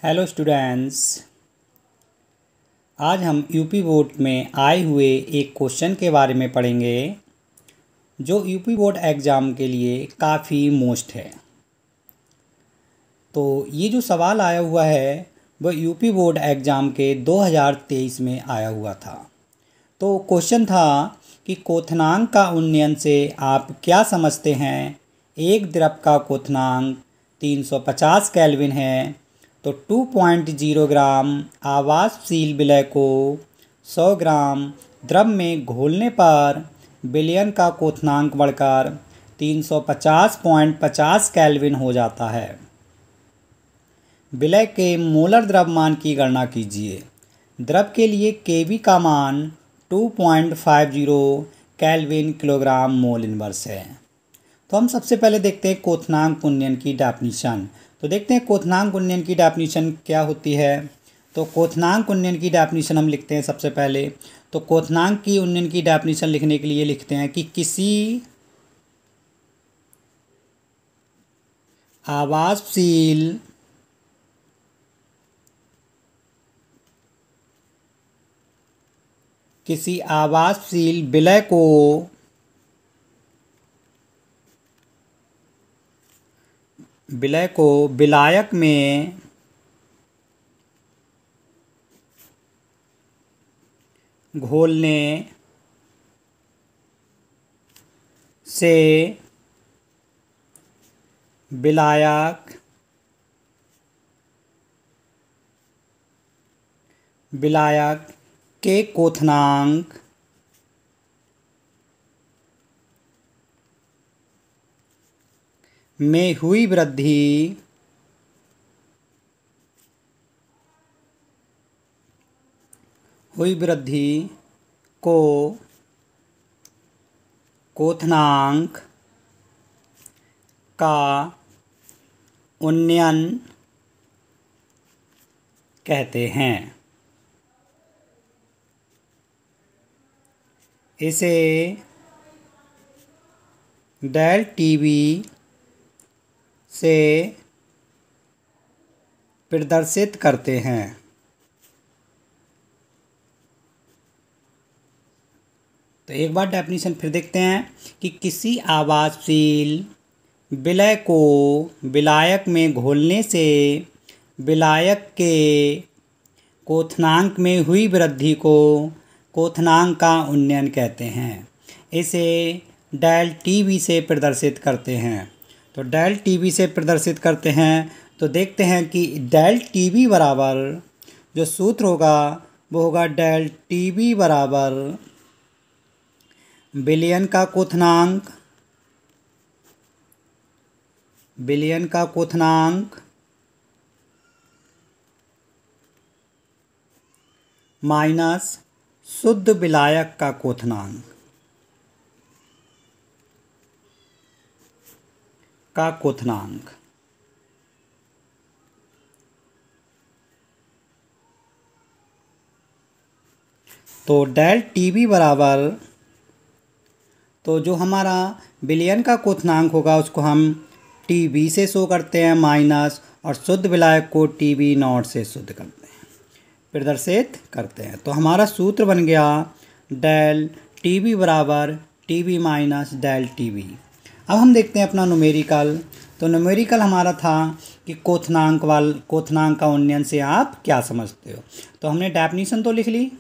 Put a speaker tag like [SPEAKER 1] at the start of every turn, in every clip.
[SPEAKER 1] Hello students. आज हम UP board में आए हुए एक क्वेश्चन के बारे में पढ़ेंगे जो यूपी बोर्ड एग्ज़ाम के लिए काफ़ी मोस्ट है। तो ये जो सवाल आया हुआ है वह यूपी बोर्ड एग्ज़ाम के 2023 में आया हुआ था। तो क्वेश्चन था कि क्वथनांक का उन्नयन से आप क्या समझते हैं। एक द्रव का क्वथनांक 350 केल्विन है, तो 2.0 ग्राम आवासशील विलय को 100 ग्राम द्रव में घोलने पर विलयन का क्वथनांक बढ़कर 350.50 केल्विन हो जाता है। विलय के मोलर द्रव्यमान की गणना कीजिए। द्रव के लिए केवी का मान 2.50 केल्विन किलोग्राम मोल इनवर्स है। तो हम सबसे पहले देखते हैं क्वथनांक उन्नयन की डेफिनेशन। तो देखते हैं क्वथनांक उन्नयन की डेफिनेशन क्या होती है। तो क्वथनांक उन्नयन की डेफिनेशन हम लिखते हैं सबसे पहले। तो क्वथनांक की उन्नयन की डेफिनेशन लिखने के लिए लिखते हैं कि किसी आवासशील विलय को विलायक में घोलने से विलायक के क्वथनांक में हुई वृद्धि को क्वथनांक का उन्नयन कहते हैं। इसे डेल टीवी से प्रदर्शित करते हैं। तो एक बार डेफिनेशन फिर देखते हैं कि किसी आवासशील विलय को विलायक में घोलने से विलायक के क्वथनांक में हुई वृद्धि को क्वथनांक का उन्नयन कहते हैं। इसे डेल टीवी से प्रदर्शित करते हैं। तो डेल टीवी से प्रदर्शित करते हैं। तो देखते हैं कि डेल टीवी बराबर जो सूत्र होगा वो होगा डेल टीवी बराबर विलयन का क्वथनांक माइनस शुद्ध विलायक का क्वथनांक तो डेल टीवी बराबर, तो जो हमारा विलयन का क्वथनांक होगा उसको हम टीवी से शो करते हैं माइनस, और शुद्ध विलायक को टीवी नॉट से शुद्ध करते हैं, प्रदर्शित करते हैं। तो हमारा सूत्र बन गया डेल टीवी बराबर टीवी माइनस डेल टीवी। अब हम देखते हैं अपना न्यूमेरिकल। तो न्यूमेरिकल हमारा था कि क्वथनांक का उन्नयन से आप क्या समझते हो। तो हमने डेफिनेशन तो लिख ली।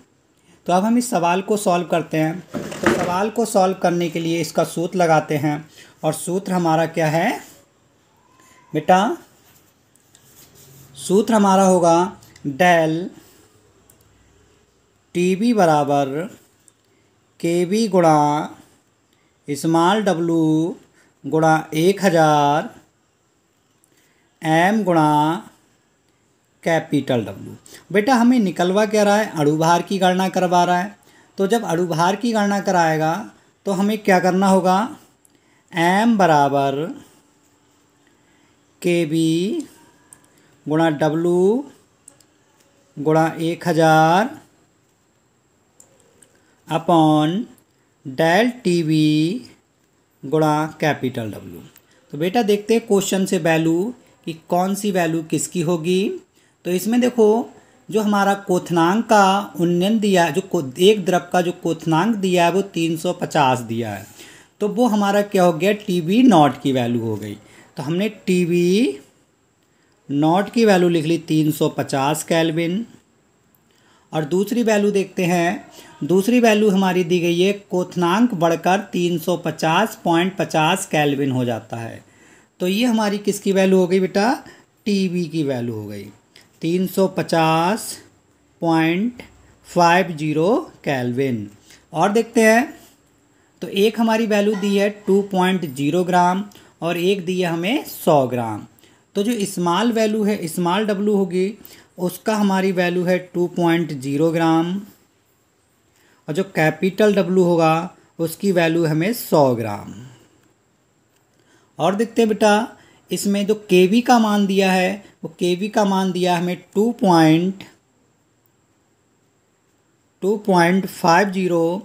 [SPEAKER 1] तो अब हम इस सवाल को सॉल्व करते हैं। तो सवाल को सॉल्व करने के लिए इसका सूत्र लगाते हैं, और सूत्र हमारा क्या है बेटा। सूत्र हमारा होगा डेल टीवी बराबर केवी गुणा स्मॉल डब्लू गुणा 1000 एम गुणा कैपिटल डब्लू। बेटा हमें निकलवा क्या रहा है, अणुभार की गणना करवा रहा है। तो जब अणुभार की गणना कराएगा तो हमें क्या करना होगा, एम बराबर के बी गुणा डब्लू गुणा 1000 अपॉन डेल टीवी गुणा कैपिटल डब्लू। तो बेटा देखते हैं क्वेश्चन से वैल्यू कि कौन सी वैल्यू किसकी होगी। तो इसमें देखो जो हमारा क्वथनांक का उन्नयन दिया, जो एक द्रव का जो क्वथनांक दिया है वो 350 दिया है, तो वो हमारा क्या हो गया, TB नॉट की वैल्यू हो गई। तो हमने TB नॉट की वैल्यू लिख ली 350 केल्विन। और दूसरी वैल्यू देखते हैं, दूसरी वैल्यू हमारी दी गई है क्वथनांक बढ़कर 350.50 केल्विन हो जाता है। तो ये हमारी किसकी वैल्यू हो गई बेटा, TB की वैल्यू हो गई 350.50 केल्विन। और देखते हैं, तो एक हमारी वैल्यू दी है 2.0 ग्राम और एक दी है हमें 100 ग्राम। तो जो स्मॉल वैल्यू है, स्मॉल W होगी, उसका हमारी वैल्यू है 2.0 ग्राम और जो कैपिटल W होगा उसकी वैल्यू हमें 100 ग्राम। और देखते हैं बेटा, इसमें जो Kb का मान दिया है वो Kb का मान दिया हमें 2.50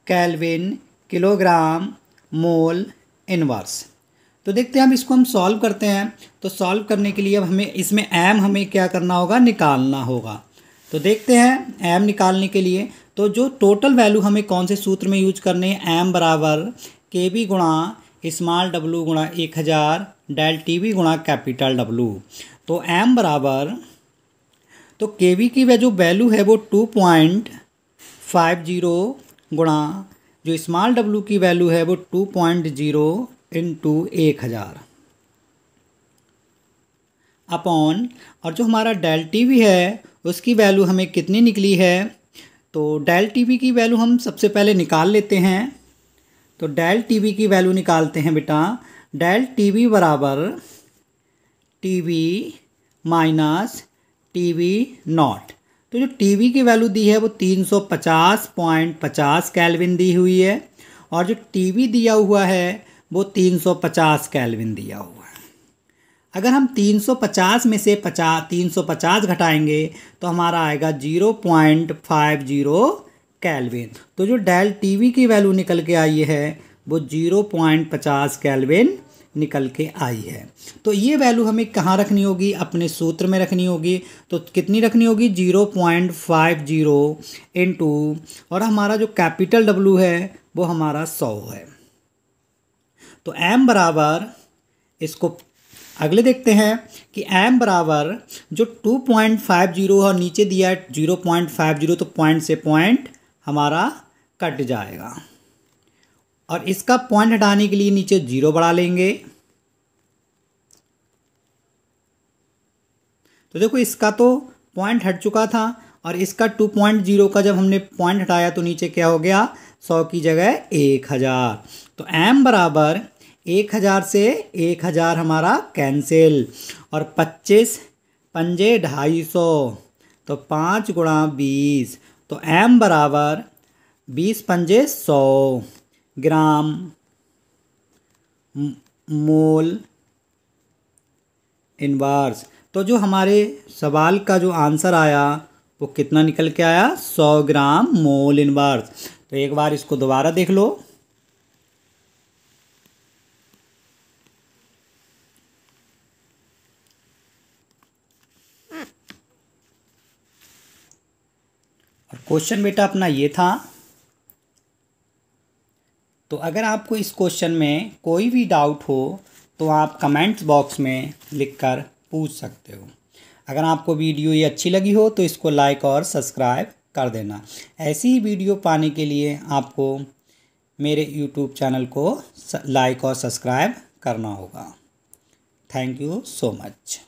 [SPEAKER 1] केल्विन किलोग्राम मोल इनवर्स। तो देखते हैं, हम इसको हम सॉल्व करते हैं। तो सॉल्व करने के लिए अब हमें इसमें m हमें क्या करना होगा, निकालना होगा। तो देखते हैं m निकालने के लिए, तो जो टोटल वैल्यू हमें कौन से सूत्र में यूज करने हैं, m बराबर Kb गुणा स्मॉल W गुणा 1000 डेल TB गुणा कैपिटल W। तो m बराबर, तो Kb की जो वैल्यू है वो 2.50 गुणा जो स्मॉल W की वैल्यू है वो 2.0 इंटू 1000 अपॉन, और जो हमारा डेल TB है उसकी वैल्यू हमें कितनी निकली है। तो डेल TB की वैल्यू हम सबसे पहले निकाल लेते हैं। तो डेल TB की वैल्यू निकालते हैं बेटा। डेल TB बराबर TB माइनस TB नॉट। तो जो TB की वैल्यू दी है वो 350.50 केल्विन दी हुई है और जो TB दिया हुआ है वो 350 केल्विन दिया हुआ है। अगर हम 350 में से 350 घटाएंगे तो हमारा आएगा 0.50 केल्विन। तो जो डेल TB की वैल्यू निकल के आई है वो 0.50 केल्विन निकल के आई है। तो ये वैल्यू हमें कहाँ रखनी होगी, अपने सूत्र में रखनी होगी। तो कितनी रखनी होगी, 0.50 इंटू, और हमारा जो कैपिटल W है वो हमारा 100 है। तो m बराबर, इसको अगले देखते हैं कि m बराबर जो 2.50 और नीचे दिया है 0.50, तो पॉइंट से पॉइंट हमारा कट जाएगा और इसका पॉइंट हटाने के लिए नीचे 0 बढ़ा लेंगे। तो देखो, इसका तो पॉइंट हट चुका था और इसका 2.0 का जब हमने पॉइंट हटाया तो नीचे क्या हो गया, 100 की जगह 1000। तो m बराबर 1000 से 1000 हमारा कैंसिल और 25 पंजे 250, तो 5 गुणा 20, तो m बराबर 20 पंजे 100 ग्राम मोल इनवर्स। तो जो हमारे सवाल का जो आंसर आया वो कितना निकल के आया, 100 ग्राम मोल इनवर्स। तो एक बार इसको दोबारा देख लो। और क्वेश्चन बेटा अपना ये था। तो अगर आपको इस क्वेश्चन में कोई भी डाउट हो तो आप कमेंट्स बॉक्स में लिखकर पूछ सकते हो। अगर आपको वीडियो ये अच्छी लगी हो तो इसको लाइक और सब्सक्राइब कर देना। ऐसी ही वीडियो पाने के लिए आपको मेरे YouTube चैनल को लाइक और सब्सक्राइब करना होगा। Thank you so much.